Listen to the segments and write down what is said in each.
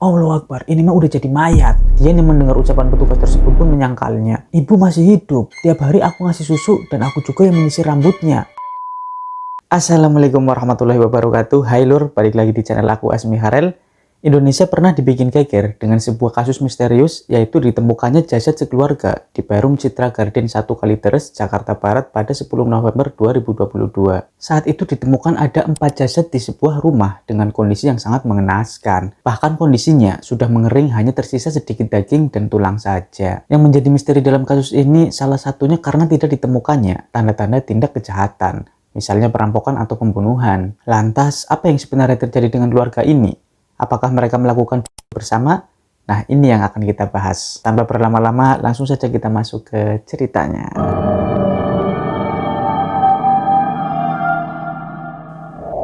Allahu Akbar, ini mah udah jadi mayat. Dia yang mendengar ucapan petugas tersebut pun menyangkalnya. Ibu masih hidup, tiap hari aku ngasih susu dan aku juga yang menyisir rambutnya. Assalamualaikum warahmatullahi wabarakatuh. Hai lur, balik lagi di channel aku Asmi Harel. Indonesia pernah dibikin geger dengan sebuah kasus misterius, yaitu ditemukannya jasad sekeluarga di Perum Citra Garden 1 Kalideres, Jakarta Barat pada 10 November 2022. Saat itu ditemukan ada 4 jasad di sebuah rumah dengan kondisi yang sangat mengenaskan. Bahkan kondisinya sudah mengering, hanya tersisa sedikit daging dan tulang saja. Yang menjadi misteri dalam kasus ini salah satunya karena tidak ditemukannya tanda-tanda tindak kejahatan, misalnya perampokan atau pembunuhan. Lantas, apa yang sebenarnya terjadi dengan keluarga ini? Apakah mereka melakukan bersama? Nah, ini yang akan kita bahas. Tanpa berlama-lama, langsung saja kita masuk ke ceritanya.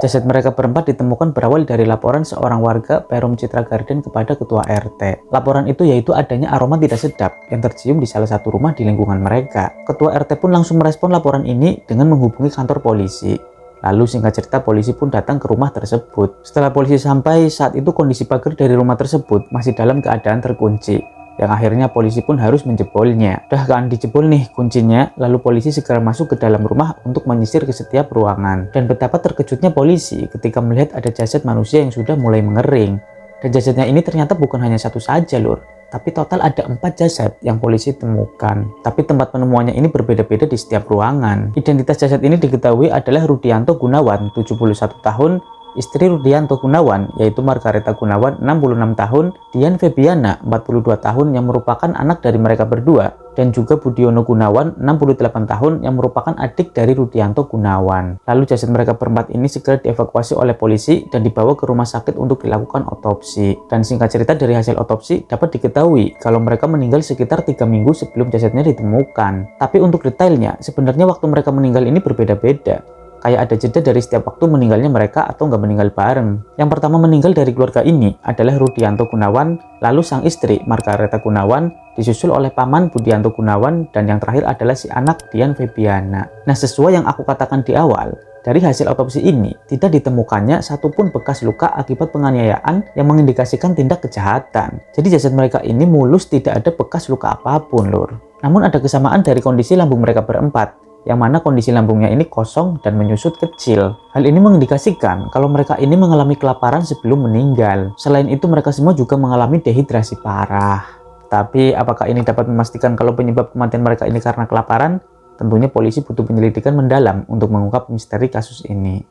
Jasad mereka berempat ditemukan berawal dari laporan seorang warga Perum Citra Garden kepada ketua RT. Laporan itu yaitu adanya aroma tidak sedap yang tercium di salah satu rumah di lingkungan mereka. Ketua RT pun langsung merespon laporan ini dengan menghubungi kantor polisi. Lalu singkat cerita polisi pun datang ke rumah tersebut. Setelah polisi sampai, saat itu kondisi pagar dari rumah tersebut masih dalam keadaan terkunci, yang akhirnya polisi pun harus menjebolnya. Udah kan dijebol nih kuncinya, lalu polisi segera masuk ke dalam rumah untuk menyisir ke setiap ruangan. Dan betapa terkejutnya polisi ketika melihat ada jasad manusia yang sudah mulai mengering. Dan jasadnya ini ternyata bukan hanya satu saja lur, tapi total ada 4 jasad yang polisi temukan. Tapi tempat penemuannya ini berbeda-beda di setiap ruangan. Identitas jasad ini diketahui adalah Rudianto Gunawan, 71 tahun, istri Rudianto Gunawan yaitu Margareta Gunawan, 66 tahun, Dian Febiana, 42 tahun yang merupakan anak dari mereka berdua, dan juga Budiono Gunawan, 68 tahun yang merupakan adik dari Rudianto Gunawan. Lalu jasad mereka berempat ini segera dievakuasi oleh polisi dan dibawa ke rumah sakit untuk dilakukan otopsi. Dan singkat cerita dari hasil otopsi dapat diketahui kalau mereka meninggal sekitar 3 minggu sebelum jasadnya ditemukan. Tapi untuk detailnya, sebenarnya waktu mereka meninggal ini berbeda-beda. Kayak ada jeda dari setiap waktu meninggalnya mereka atau nggak meninggal bareng. Yang pertama meninggal dari keluarga ini adalah Rudianto Gunawan, lalu sang istri Margareta Gunawan, disusul oleh paman Budianto Gunawan, dan yang terakhir adalah si anak Dian Febiana. Nah, sesuai yang aku katakan di awal, dari hasil otopsi ini tidak ditemukannya satupun bekas luka akibat penganiayaan yang mengindikasikan tindak kejahatan. Jadi jasad mereka ini mulus, tidak ada bekas luka apapun lur. Namun ada kesamaan dari kondisi lambung mereka berempat, yang mana kondisi lambungnya ini kosong dan menyusut kecil. Hal ini mengindikasikan kalau mereka ini mengalami kelaparan sebelum meninggal. Selain itu mereka semua juga mengalami dehidrasi parah. Tapi apakah ini dapat memastikan kalau penyebab kematian mereka ini karena kelaparan? Tentunya polisi butuh penyelidikan mendalam untuk mengungkap misteri kasus ini.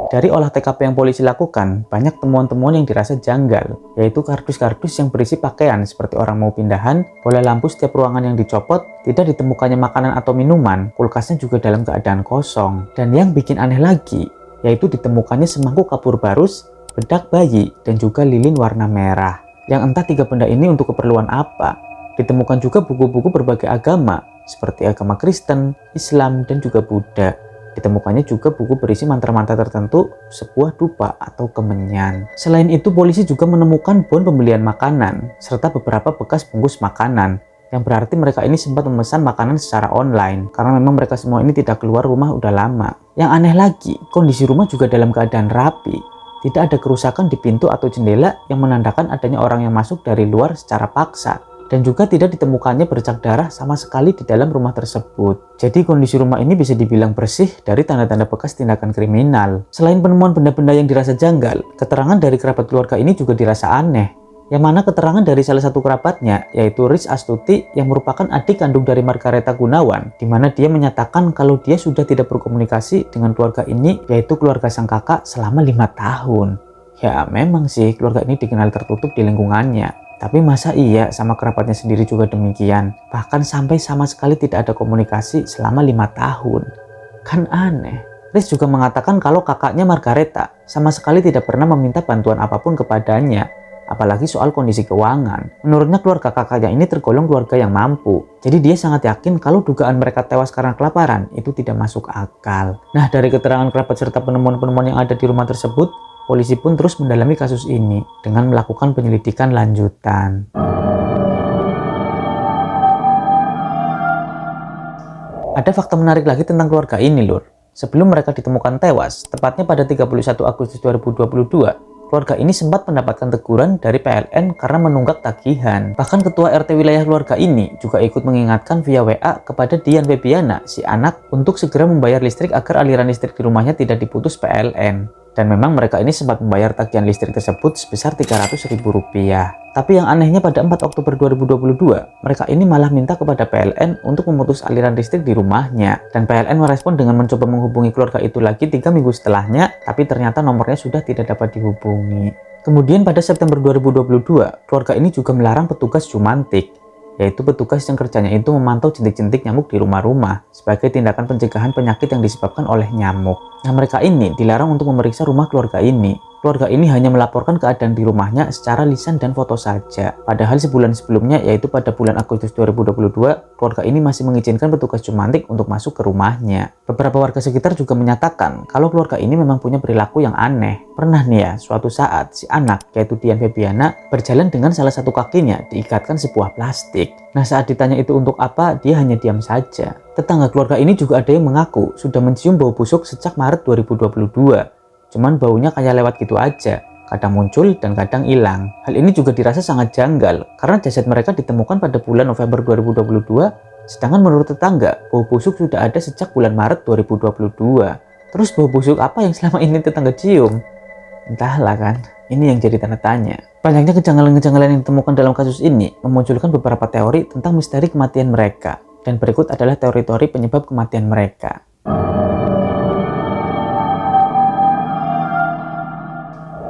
Dari olah TKP yang polisi lakukan, banyak temuan-temuan yang dirasa janggal, yaitu kardus-kardus yang berisi pakaian seperti orang mau pindahan, bola lampu setiap ruangan yang dicopot, tidak ditemukannya makanan atau minuman, kulkasnya juga dalam keadaan kosong. Dan yang bikin aneh lagi, yaitu ditemukannya semangkuk kapur barus, bedak bayi, dan juga lilin warna merah. Yang entah 3 benda ini untuk keperluan apa. Ditemukan juga buku-buku berbagai agama, seperti agama Kristen, Islam, dan juga Buddha. Ditemukannya juga buku berisi mantra-mantra tertentu, sebuah dupa atau kemenyan. Selain itu, polisi juga menemukan bon pembelian makanan, serta beberapa bekas bungkus makanan, yang berarti mereka ini sempat memesan makanan secara online, karena memang mereka semua ini tidak keluar rumah udah lama. Yang aneh lagi, kondisi rumah juga dalam keadaan rapi. Tidak ada kerusakan di pintu atau jendela yang menandakan adanya orang yang masuk dari luar secara paksa. Dan juga tidak ditemukannya bercak darah sama sekali di dalam rumah tersebut. Jadi kondisi rumah ini bisa dibilang bersih dari tanda-tanda bekas tindakan kriminal. Selain penemuan benda-benda yang dirasa janggal, keterangan dari kerabat keluarga ini juga dirasa aneh. Yang mana keterangan dari salah satu kerabatnya, yaitu Riz Astuti, yang merupakan adik kandung dari Margareta Gunawan, di mana dia menyatakan kalau dia sudah tidak berkomunikasi dengan keluarga ini, yaitu keluarga sang kakak, selama 5 tahun. Ya memang sih keluarga ini dikenal tertutup di lingkungannya. Tapi masa iya sama kerabatnya sendiri juga demikian? Bahkan sampai sama sekali tidak ada komunikasi selama 5 tahun. Kan aneh. Riz juga mengatakan kalau kakaknya Margareta sama sekali tidak pernah meminta bantuan apapun kepadanya. Apalagi soal kondisi keuangan. Menurutnya keluarga kakaknya ini tergolong keluarga yang mampu. Jadi dia sangat yakin kalau dugaan mereka tewas karena kelaparan itu tidak masuk akal. Nah, dari keterangan kerabat serta penemuan-penemuan yang ada di rumah tersebut, polisi pun terus mendalami kasus ini dengan melakukan penyelidikan lanjutan. Ada fakta menarik lagi tentang keluarga ini lur. Sebelum mereka ditemukan tewas, tepatnya pada 31 Agustus 2022, keluarga ini sempat mendapatkan teguran dari PLN karena menunggak tagihan. Bahkan ketua RT wilayah keluarga ini juga ikut mengingatkan via WA kepada Dian Febiana, si anak, untuk segera membayar listrik agar aliran listrik di rumahnya tidak diputus PLN. Dan memang mereka ini sempat membayar tagihan listrik tersebut sebesar Rp300.000. Tapi yang anehnya pada 4 Oktober 2022, mereka ini malah minta kepada PLN untuk memutus aliran listrik di rumahnya. Dan PLN merespon dengan mencoba menghubungi keluarga itu lagi 3 minggu setelahnya, tapi ternyata nomornya sudah tidak dapat dihubungi. Kemudian pada September 2022, keluarga ini juga melarang petugas Jumantik, yaitu petugas yang kerjanya itu memantau jentik-jentik nyamuk di rumah-rumah sebagai tindakan pencegahan penyakit yang disebabkan oleh nyamuk. Nah, mereka ini dilarang untuk memeriksa rumah keluarga ini. Keluarga ini hanya melaporkan keadaan di rumahnya secara lisan dan foto saja. Padahal sebulan sebelumnya, yaitu pada bulan Agustus 2022, keluarga ini masih mengizinkan petugas Jumantik untuk masuk ke rumahnya. Beberapa warga sekitar juga menyatakan kalau keluarga ini memang punya perilaku yang aneh. Pernah nih ya, suatu saat si anak, yaitu Dian Febiana, berjalan dengan salah satu kakinya diikatkan sebuah plastik. Nah, saat ditanya itu untuk apa, dia hanya diam saja. Tetangga keluarga ini juga ada yang mengaku sudah mencium bau busuk sejak Maret 2022. Cuman baunya kayak lewat gitu aja, kadang muncul dan kadang hilang. Hal ini juga dirasa sangat janggal, karena jasad mereka ditemukan pada bulan November 2022, sedangkan menurut tetangga, bau busuk sudah ada sejak bulan Maret 2022. Terus bau busuk apa yang selama ini tetangga cium? Entahlah kan, ini yang jadi tanda tanya. Banyaknya kejanggalan-kejanggalan yang ditemukan dalam kasus ini memunculkan beberapa teori tentang misteri kematian mereka. Dan berikut adalah teori-teori penyebab kematian mereka.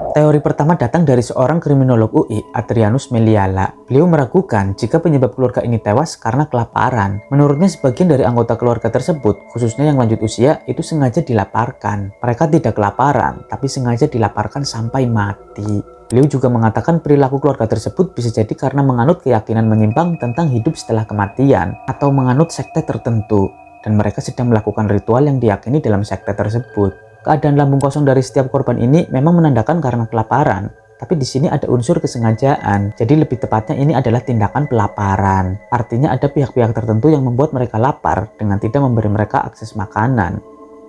Teori pertama datang dari seorang kriminolog UI, Adrianus Meliala. Beliau meragukan jika penyebab keluarga ini tewas karena kelaparan. Menurutnya sebagian dari anggota keluarga tersebut, khususnya yang lanjut usia, itu sengaja dilaparkan. Mereka tidak kelaparan, tapi sengaja dilaparkan sampai mati. Beliau juga mengatakan perilaku keluarga tersebut bisa jadi karena menganut keyakinan menyimpang tentang hidup setelah kematian, atau menganut sekte tertentu, dan mereka sedang melakukan ritual yang diyakini dalam sekte tersebut. Keadaan lambung kosong dari setiap korban ini memang menandakan karena kelaparan, tapi di sini ada unsur kesengajaan. Jadi lebih tepatnya ini adalah tindakan pelaparan. Artinya ada pihak-pihak tertentu yang membuat mereka lapar dengan tidak memberi mereka akses makanan.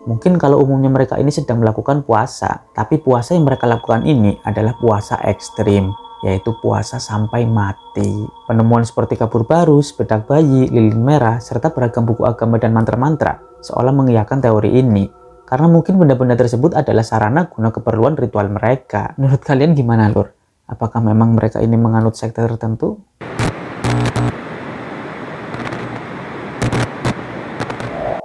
Mungkin kalau umumnya mereka ini sedang melakukan puasa, tapi puasa yang mereka lakukan ini adalah puasa ekstrim, yaitu puasa sampai mati. Penemuan seperti kapur barus, bedak bayi, lilin merah, serta beragam buku agama dan mantra-mantra seolah mengiyakan teori ini. Karena mungkin benda-benda tersebut adalah sarana guna keperluan ritual mereka. Menurut kalian gimana, Lur? Apakah memang mereka ini menganut sekte tertentu?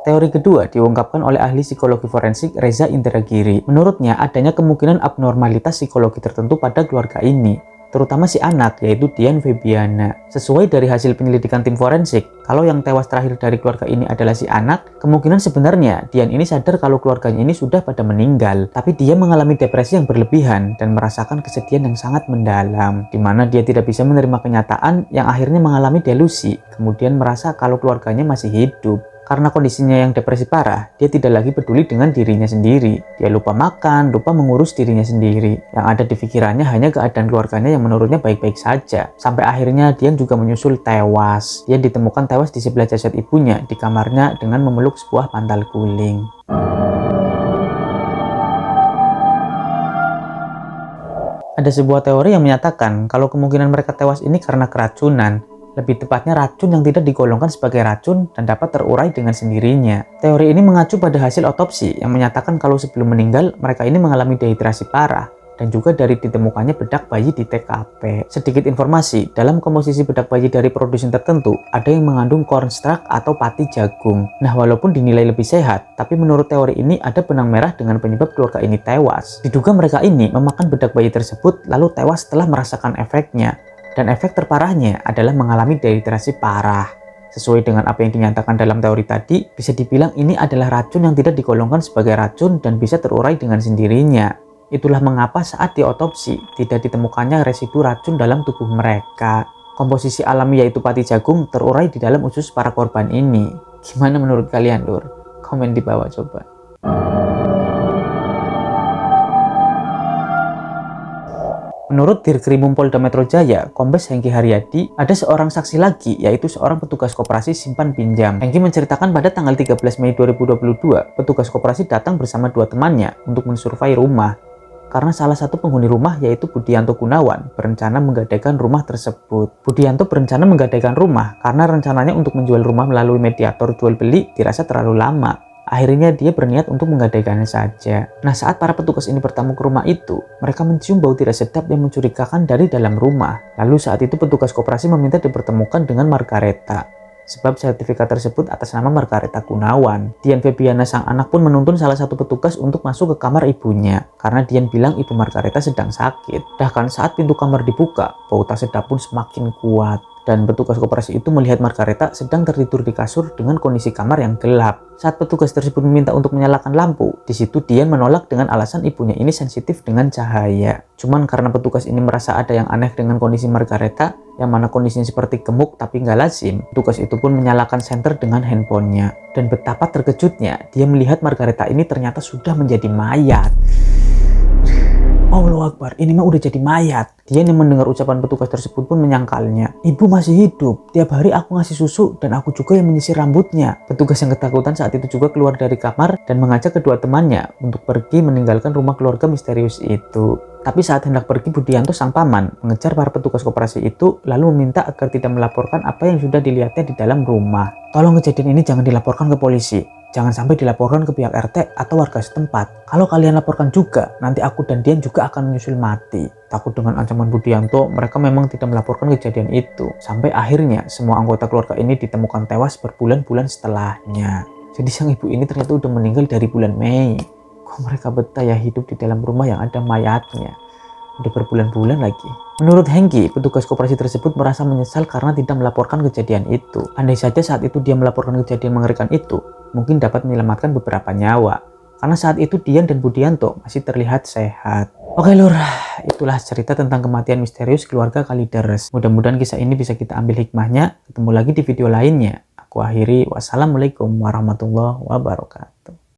Teori kedua diungkapkan oleh ahli psikologi forensik Reza Indragiri. Menurutnya, adanya kemungkinan abnormalitas psikologi tertentu pada keluarga ini, terutama si anak, yaitu Dian Febiana. Sesuai dari hasil penyelidikan tim forensik, kalau yang tewas terakhir dari keluarga ini adalah si anak, kemungkinan sebenarnya Dian ini sadar kalau keluarganya ini sudah pada meninggal, tapi dia mengalami depresi yang berlebihan dan merasakan kesedihan yang sangat mendalam, di mana dia tidak bisa menerima kenyataan yang akhirnya mengalami delusi, kemudian merasa kalau keluarganya masih hidup. Karena kondisinya yang depresi parah, dia tidak lagi peduli dengan dirinya sendiri. Dia lupa makan, lupa mengurus dirinya sendiri. Yang ada di pikirannya hanya keadaan keluarganya yang menurutnya baik-baik saja. Sampai akhirnya Dian juga menyusul tewas. Dia ditemukan tewas di sebelah jasad ibunya di kamarnya dengan memeluk sebuah bantal guling. Ada sebuah teori yang menyatakan kalau kemungkinan mereka tewas ini karena keracunan. Lebih tepatnya racun yang tidak digolongkan sebagai racun dan dapat terurai dengan sendirinya. Teori ini mengacu pada hasil otopsi yang menyatakan kalau sebelum meninggal mereka ini mengalami dehidrasi parah dan juga dari ditemukannya bedak bayi di TKP. Sedikit informasi, dalam komposisi bedak bayi dari produsen tertentu ada yang mengandung cornstarch atau pati jagung. Nah, walaupun dinilai lebih sehat, tapi menurut teori ini ada benang merah dengan penyebab keluarga ini tewas. Diduga mereka ini memakan bedak bayi tersebut lalu tewas setelah merasakan efeknya. Dan efek terparahnya adalah mengalami dehidrasi parah. Sesuai dengan apa yang dinyatakan dalam teori tadi, bisa dibilang ini adalah racun yang tidak digolongkan sebagai racun dan bisa terurai dengan sendirinya. Itulah mengapa saat diotopsi tidak ditemukannya residu racun dalam tubuh mereka. Komposisi alami yaitu pati jagung terurai di dalam usus para korban ini. Gimana menurut kalian, Lur? Komen di bawah coba. Menurut Dirkrimum Polda Metro Jaya, Kombes Hengki Haryadi, ada seorang saksi lagi, yaitu seorang petugas koperasi simpan pinjam. Hengki menceritakan pada tanggal 13 Mei 2022, petugas koperasi datang bersama dua temannya untuk mensurvei rumah. Karena salah satu penghuni rumah, yaitu Budianto Gunawan, berencana menggadaikan rumah tersebut. Budianto berencana menggadaikan rumah karena rencananya untuk menjual rumah melalui mediator jual beli dirasa terlalu lama. Akhirnya dia berniat untuk menggadaikannya saja. Nah, saat para petugas ini bertamu ke rumah itu, mereka mencium bau tidak sedap yang mencurigakan dari dalam rumah. Lalu saat itu petugas koperasi meminta dipertemukan dengan Margareta. Sebab sertifikat tersebut atas nama Margareta Gunawan. Dian Febiana sang anak pun menuntun salah satu petugas untuk masuk ke kamar ibunya. Karena Dian bilang ibu Margareta sedang sakit. Bahkan saat pintu kamar dibuka, bau tak sedap pun semakin kuat. Dan petugas koperasi itu melihat Margareta sedang tertidur di kasur dengan kondisi kamar yang gelap. Saat petugas tersebut meminta untuk menyalakan lampu, di situ Dian menolak dengan alasan ibunya ini sensitif dengan cahaya. Cuman karena petugas ini merasa ada yang aneh dengan kondisi Margareta, yang mana kondisinya seperti gemuk tapi nggak lazim, petugas itu pun menyalakan senter dengan handphonenya. Dan betapa terkejutnya, dia melihat Margareta ini ternyata sudah menjadi mayat. Allahu Akbar, ini mah udah jadi mayat. Dian yang mendengar ucapan petugas tersebut pun menyangkalnya. Ibu masih hidup, tiap hari aku ngasih susu dan aku juga yang menyisir rambutnya. Petugas yang ketakutan saat itu juga keluar dari kamar dan mengajak kedua temannya untuk pergi meninggalkan rumah keluarga misterius itu. Tapi saat hendak pergi, Budianto sang paman mengejar para petugas koperasi itu lalu meminta agar tidak melaporkan apa yang sudah dilihatnya di dalam rumah. Tolong kejadian ini jangan dilaporkan ke polisi. Jangan sampai dilaporkan ke pihak RT atau warga setempat. Kalau kalian laporkan juga, nanti aku dan Dian juga akan menyusul mati. Takut dengan ancaman Budianto, mereka memang tidak melaporkan kejadian itu. Sampai akhirnya semua anggota keluarga ini ditemukan tewas berbulan-bulan setelahnya. Jadi sang ibu ini ternyata udah meninggal dari bulan Mei. Kok mereka betah ya hidup di dalam rumah yang ada mayatnya? Udah berbulan-bulan lagi. Menurut Hengki, petugas koperasi tersebut merasa menyesal karena tidak melaporkan kejadian itu. Andai saja saat itu dia melaporkan kejadian mengerikan itu, mungkin dapat menyelamatkan beberapa nyawa. Karena saat itu Dian dan Budianto masih terlihat sehat. Oke lur, itulah cerita tentang kematian misterius keluarga Kalideres. Mudah-mudahan kisah ini bisa kita ambil hikmahnya. Ketemu lagi di video lainnya. Aku akhiri, wassalamualaikum warahmatullahi wabarakatuh.